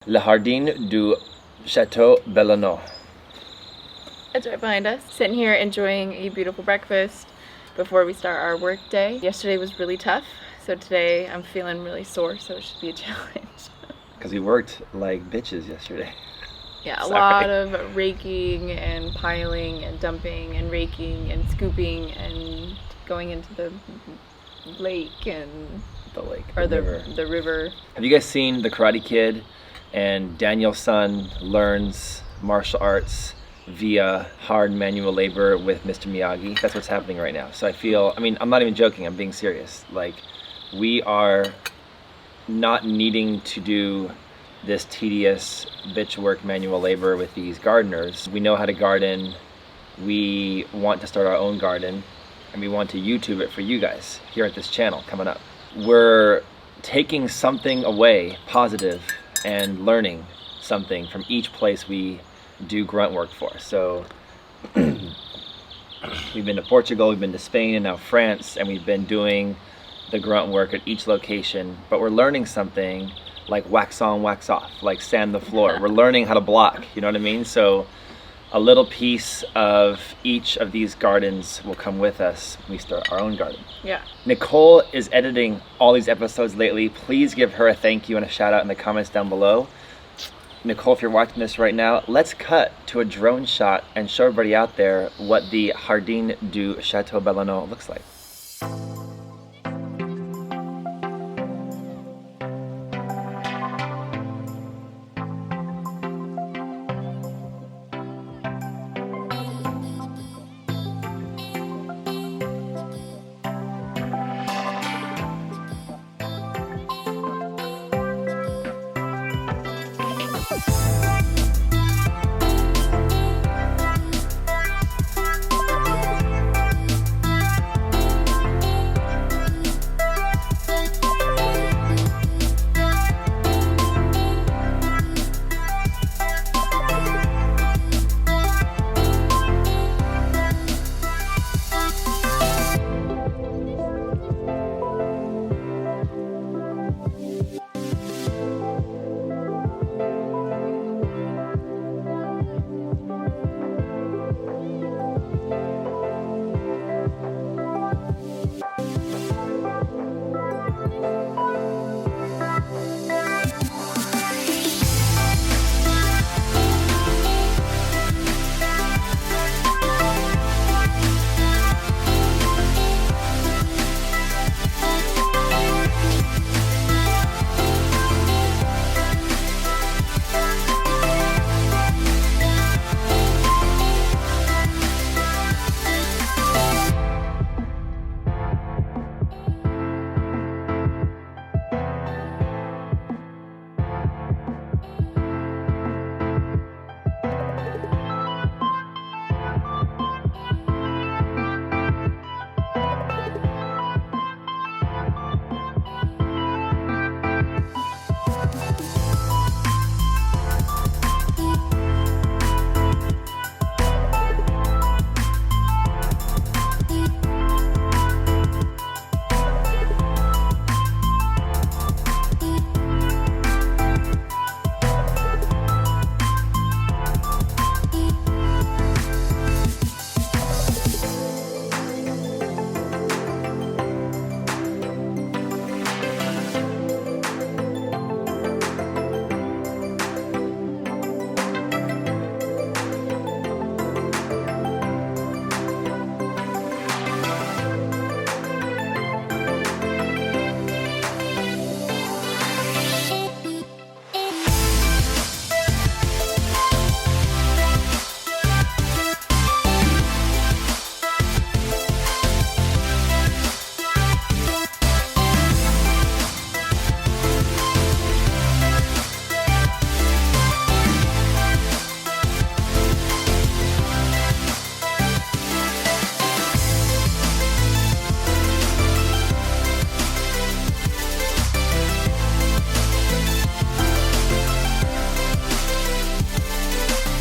Le Jardin du Château Bellono. It's right behind us. Sitting here enjoying a beautiful breakfast before we start our work day. Yesterday was really tough, so today I'm feeling really sore, so it should be a challenge. Because we worked like bitches yesterday. Yeah, a Sorry. lot of raking and piling and dumping and raking and scooping and going into the lake and the river. Have you guys seen The Karate Kid? And Daniel's son learns martial arts via hard manual labor with Mr. Miyagi. That's what's happening right now. So I'm not even joking, I'm being serious. Like, we are not needing to do this tedious bitch work manual labor with these gardeners. We know how to garden, we want to start our own garden, and we want to YouTube it for you guys here at this channel coming up. We're taking something away positive and learning something from each place we do grunt work for. So we've been to Portugal, we've been to Spain, and now France, and we've been doing the grunt work at each location, but we're learning something like wax on, wax off, like sand the floor. We're learning how to block, you know what I mean? So a little piece of each of these gardens will come with us when we start our own garden. Yeah. Nicole is editing all these episodes lately. Please give her a thank you and a shout out in the comments down below. Nicole, if you're watching this right now, let's cut to a drone shot and show everybody out there what the Jardin du Château Bellono looks like.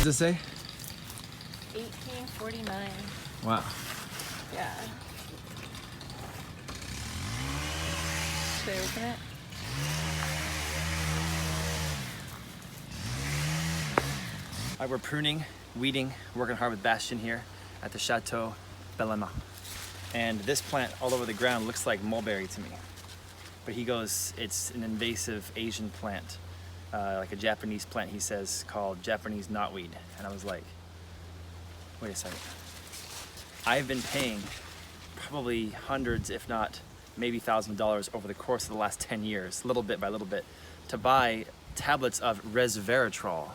Does it say? 1849. Wow. Yeah. Should I open it? We're pruning, weeding, working hard with Bastien here at the Chateau Bellemont. And this plant all over the ground looks like mulberry to me. But he goes, it's an invasive Asian plant, like a Japanese plant, he says, called Japanese knotweed. And I was like, wait a second. I've been paying probably hundreds, if not maybe thousands of dollars over the course of the last 10 years, little bit by little bit, to buy tablets of resveratrol.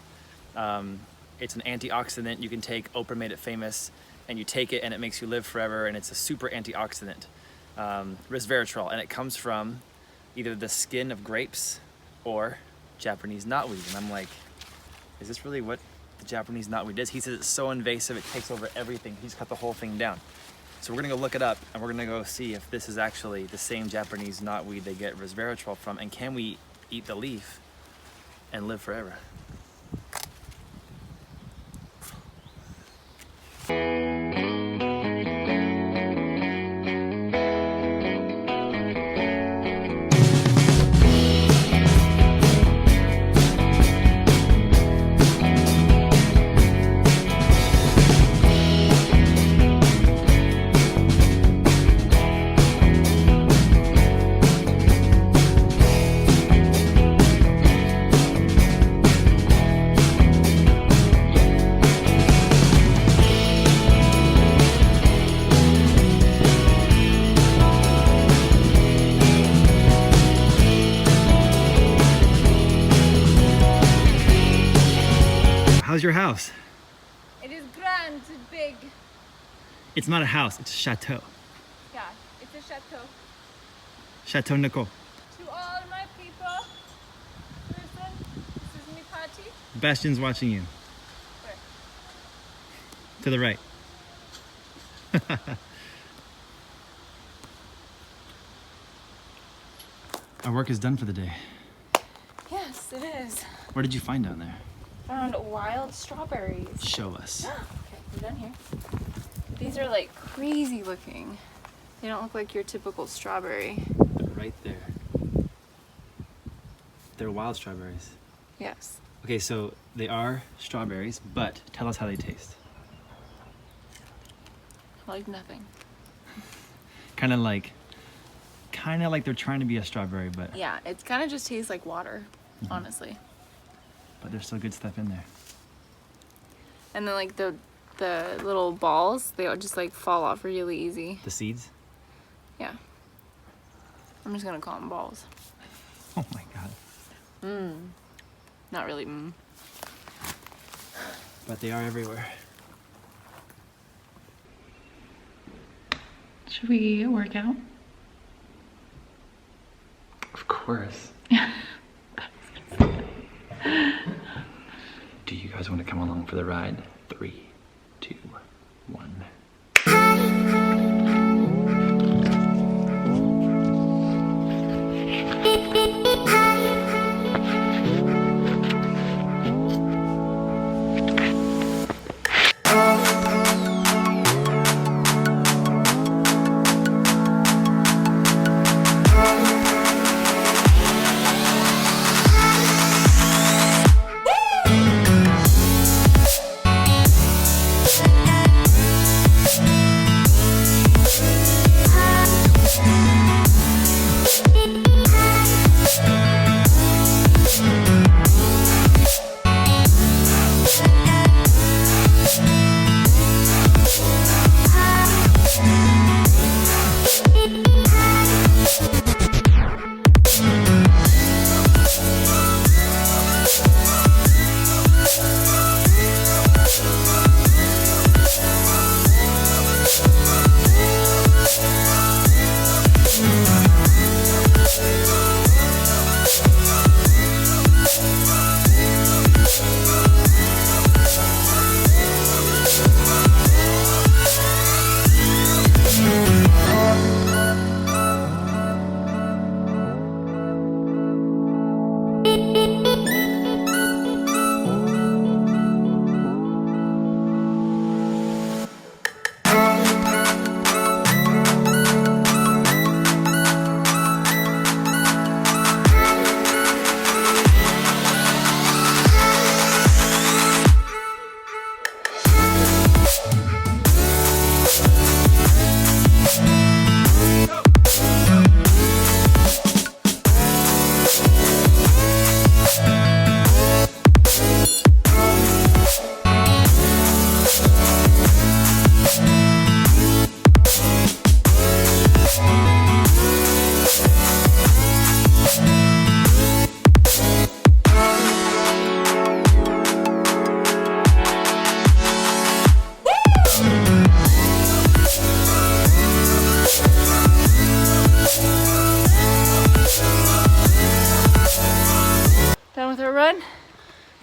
It's an antioxidant you can take. Oprah made it famous, and you take it and it makes you live forever, and it's a super antioxidant, resveratrol, and it comes from either the skin of grapes or Japanese knotweed. And I'm like, is this really what the Japanese knotweed is? He says it's so invasive, it takes over everything. He's cut the whole thing down. So we're gonna go look it up, and we're gonna go see if this is actually the same Japanese knotweed they get resveratrol from, and can we eat the leaf and live forever? How's your house? It is grand, big. It's not a house, it's a chateau. Yeah, it's a chateau. Chateau Nicole. To all my people, listen, this is me party. Bastien's watching you. Where? To the right. Our work is done for the day. Yes, it is. What did you find down there? Found wild strawberries. Show us. Okay, we're done here. These are like crazy looking. They don't look like your typical strawberry. They're right there. They're wild strawberries. Yes. Okay, so they are strawberries, but tell us how they taste. Like nothing. Kind of like they're trying to be a strawberry, but Yeah, it kind of just tastes like water, honestly. but there's still good stuff in there. And then like the little balls, they all just like fall off really easy. The seeds? Yeah. I'm just gonna call them balls. Oh my god. Not really. But they are everywhere. Should we work out? Of course. Do you guys want to come along for the ride? 3, 2, 1.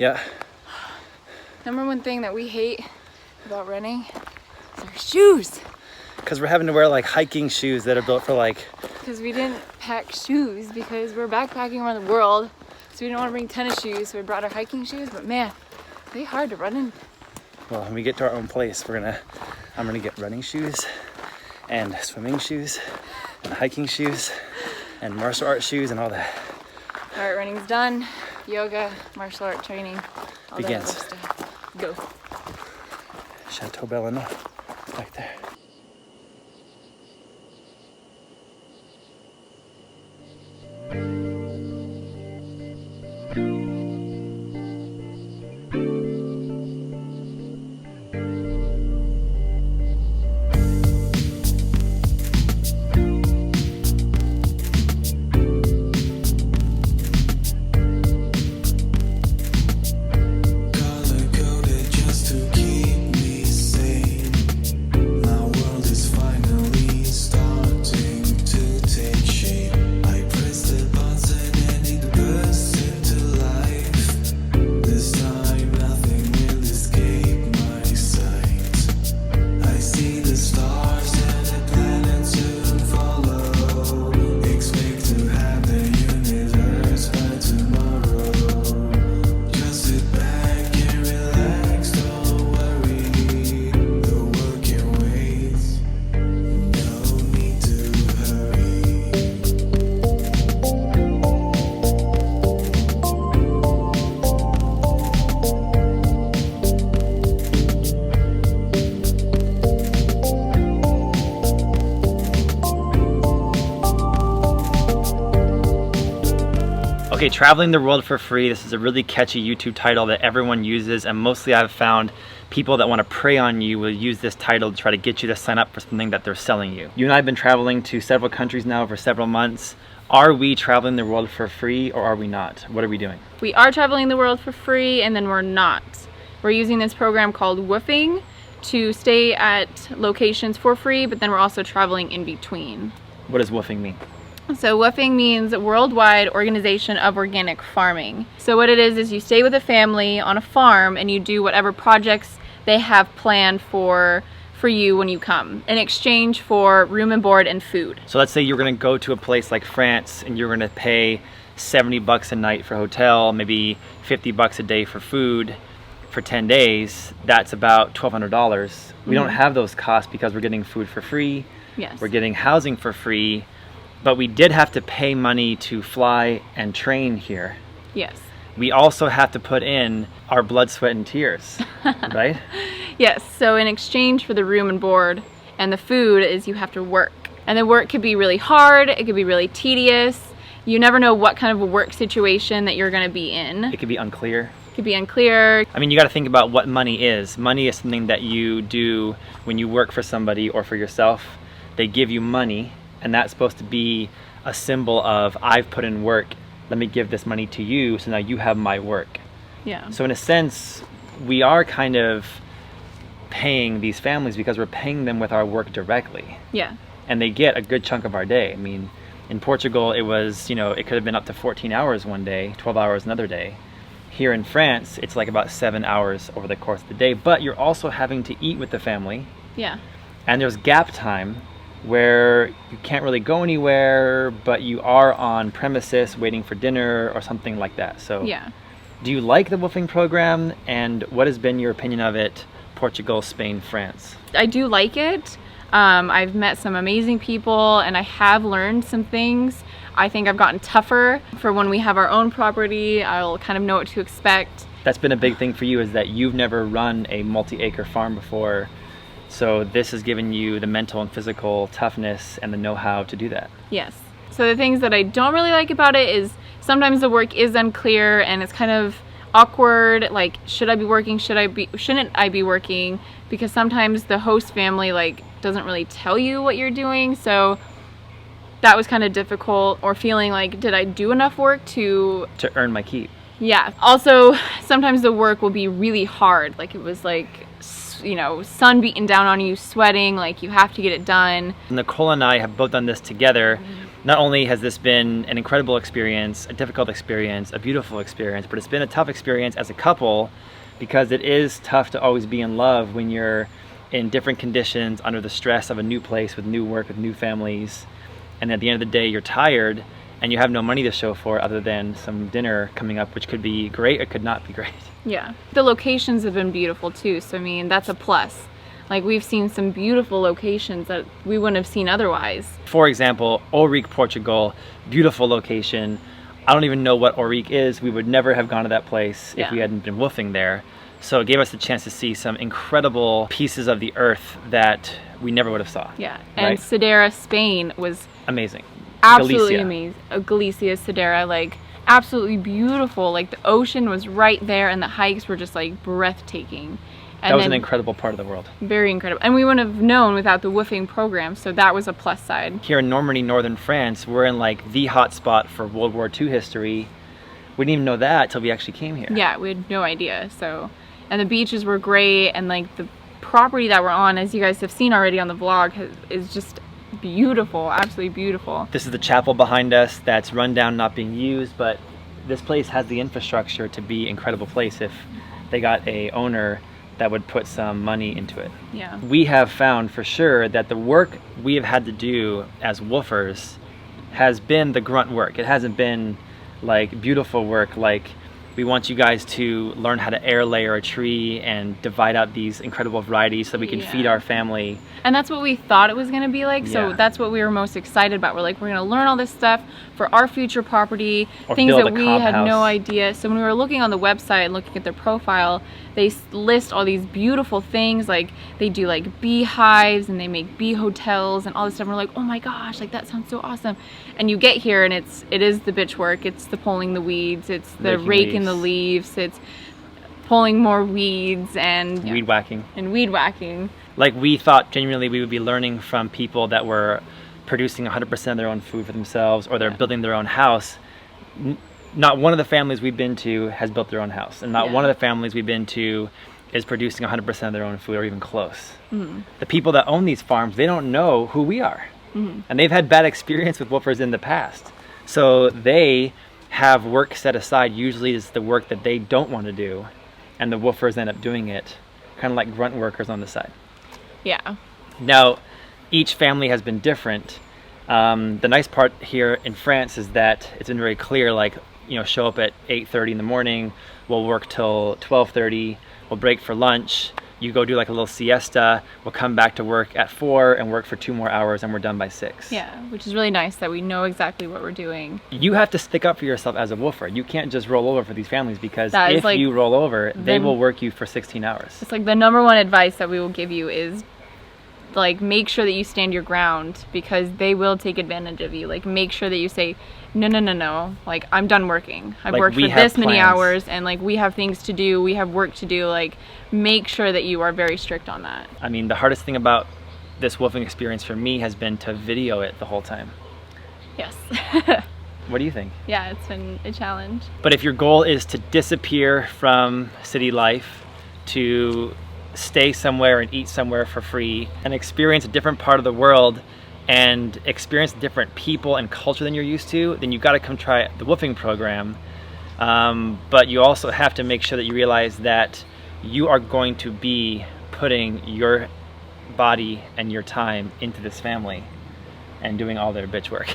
Yeah. Number one thing that we hate about running is our shoes. Because we're having to wear like hiking shoes that are built for like... Because we didn't pack shoes because we're backpacking around the world. So we didn't want to bring tennis shoes, so we brought our hiking shoes. But man, they hard to run in. Well, when we get to our own place, I'm gonna get running shoes and swimming shoes and hiking shoes and martial arts shoes and all that. All right, running's done. Yoga, martial art training, all Begins. that other stuff. Go. Chateau Bellano, back there. Okay, traveling the world for free. This is a really catchy YouTube title that everyone uses, and mostly I've found people that want to prey on you will use this title to try to get you to sign up for something that they're selling you. You and I have been traveling to several countries now for several months. Are we traveling the world for free or are we not? What are we doing? We are traveling the world for free, and then we're not. We're using this program called Woofing to stay at locations for free, but then we're also traveling in between. What does woofing mean? So woofing means Worldwide Organization of Organic Farming. So what it is you stay with a family on a farm and you do whatever projects they have planned for you when you come in exchange for room and board and food. So let's say you're gonna go to a place like France and you're gonna pay 70 bucks a night for hotel, maybe 50 bucks a day for food for 10 days. That's about $1,200. We don't have those costs because we're getting food for free. Yes. We're getting housing for free. But we did have to pay money to fly and train here. Yes. We also have to put in our blood, sweat, and tears, right? Yes, so in exchange for the room and board and the food is you have to work. And the work could be really hard, it could be really tedious. You never know what kind of a work situation that you're gonna be in. It could be unclear. It could be unclear. I mean, you gotta think about what money is. Money is something that you do when you work for somebody or for yourself. They give you money, and that's supposed to be a symbol of, I've put in work, let me give this money to you, so now you have my work. Yeah. So in a sense, we are kind of paying these families because we're paying them with our work directly. Yeah. And they get a good chunk of our day. I mean, in Portugal, it was, it could have been up to 14 hours one day, 12 hours another day. Here in France, it's like about 7 hours over the course of the day, but you're also having to eat with the family. Yeah. And there's gap time where you can't really go anywhere, but you are on premises waiting for dinner or something like that. So Yeah. do you like the woofing program, and what has been your opinion of it, Portugal, Spain, France? I do like it. I've met some amazing people and I have learned some things. I think I've gotten tougher for when we have our own property. I'll kind of know what to expect. That's been a big thing for you, is that you've never run a multi-acre farm before. So this has given you the mental and physical toughness and the know-how to do that. Yes. So the things that I don't really like about it is sometimes the work is unclear and it's kind of awkward. Like, should I be working? Shouldn't I be working? Because sometimes the host family doesn't really tell you what you're doing. So that was kind of difficult, or feeling like, did I do enough work to earn my keep. Yeah. Also, sometimes the work will be really hard. Like, it was sun beating down on you, sweating, like you have to get it done. Nicole and I have both done this together, not only has this been an incredible experience, a difficult experience, a beautiful experience, but it's been a tough experience as a couple, because it is tough to always be in love when you're in different conditions under the stress of a new place with new work, with new families. And at the end of the day, you're tired and you have no money to show for it other than some dinner coming up, which could be great, it could not be great. Yeah. The locations have been beautiful too. So, I mean, that's a plus. Like, we've seen some beautiful locations that we wouldn't have seen otherwise. For example, Ourique, Portugal, beautiful location. I don't even know what Ourique is. We would never have gone to that place if we hadn't been woofing there. So it gave us the chance to see some incredible pieces of the earth that we never would have saw. Yeah, and Sidera, Spain was amazing. Absolutely Galicia. Amazing. Galicia, Sidera, like absolutely beautiful. Like the ocean was right there and the hikes were just like breathtaking. And that was an incredible part of the world. Very incredible. And we wouldn't have known without the woofing program, so that was a plus side. Here in Normandy, northern France, we're in like the hot spot for World War II history. We didn't even know that until we actually came here. Yeah, we had no idea. So, and the beaches were great, and like the property that we're on, as you guys have seen already on the vlog, is just beautiful, absolutely beautiful. This is the chapel behind us that's run down, not being used, but this place has the infrastructure to be an incredible place if they got a owner that would put some money into it. Yeah. We have found for sure that the work we have had to do as woofers has been the grunt work. It hasn't been like beautiful work like we want you guys to learn how to air layer a tree and divide out these incredible varieties so we can feed our family. And that's what we thought it was going to be like, so that's what we were most excited about. We're like, we're going to learn all this stuff for our future property, or things that we had house. no idea. So when we were looking on the website and looking at their profile, they list all these beautiful things, like they do like beehives and they make bee hotels and all this stuff. And we're like, oh my gosh, like that sounds so awesome. And you get here and it is the bitch work, it's the pulling the weeds, it's the raking the leaves, it's pulling more weeds and weed whacking. And weed whacking. Like we thought genuinely we would be learning from people that were producing 100% of their own food for themselves, or they're building their own house. Not one of the families we've been to has built their own house, and not one of the families we've been to is producing 100% of their own food or even close. The people that own these farms, they don't know who we are. And they've had bad experience with woofers in the past. So they have work set aside. Usually it's the work that they don't want to do, and the woofers end up doing it, kind of like grunt workers on the side. Yeah. Now, each family has been different. The nice part here in France is that it's been very clear, like, you know, show up at 8:30 in the morning, we'll work till 12:30, we'll break for lunch, you go do like a little siesta, we'll come back to work at 4 and work for 2 more hours, and we're done by 6. Yeah, which is really nice that we know exactly what we're doing. You have to stick up for yourself as a woofer. You can't just roll over for these families, because if like, you roll over, they will work you for 16 hours. It's like the #1 advice that we will give you is like make sure that you stand your ground, because they will take advantage of you. Like make sure that you say no, like I'm done working, I've worked for this many hours, and like we have things to do, we have work to do. Like make sure that you are very strict on that. I mean, the hardest thing about this woofing experience for me has been to video it the whole time. Yes. What do you think? Yeah, it's been a challenge. But if your goal is to disappear from city life, to stay somewhere and eat somewhere for free and experience a different part of the world and experience different people and culture than you're used to, then you've got to come try the woofing program. But you also have to make sure that you realize that you are going to be putting your body and your time into this family and doing all their bitch work.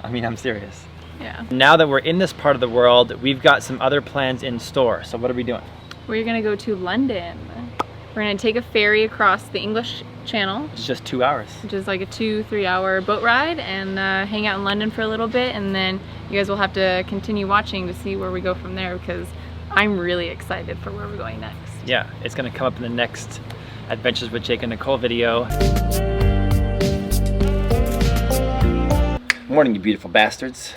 I mean, I'm serious. Yeah. Now that we're in this part of the world, we've got some other plans in store. So what are we doing? We're gonna go to London. We're gonna take a ferry across the English Channel. It's just 2 hours. Which is like a 2-3 hour boat ride, and hang out in London for a little bit, and then you guys will have to continue watching to see where we go from there, because I'm really excited for where we're going next. Yeah, it's gonna come up in the next Adventures with Jake and Nicole video. Morning, you beautiful bastards.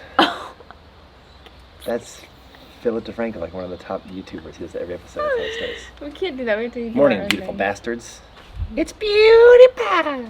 That's Philip DeFranco, like one of the top YouTubers. He does that every episode. That's how it starts. We can't do that. We have to do Morning, our beautiful thing. bastards. It's beauty pie.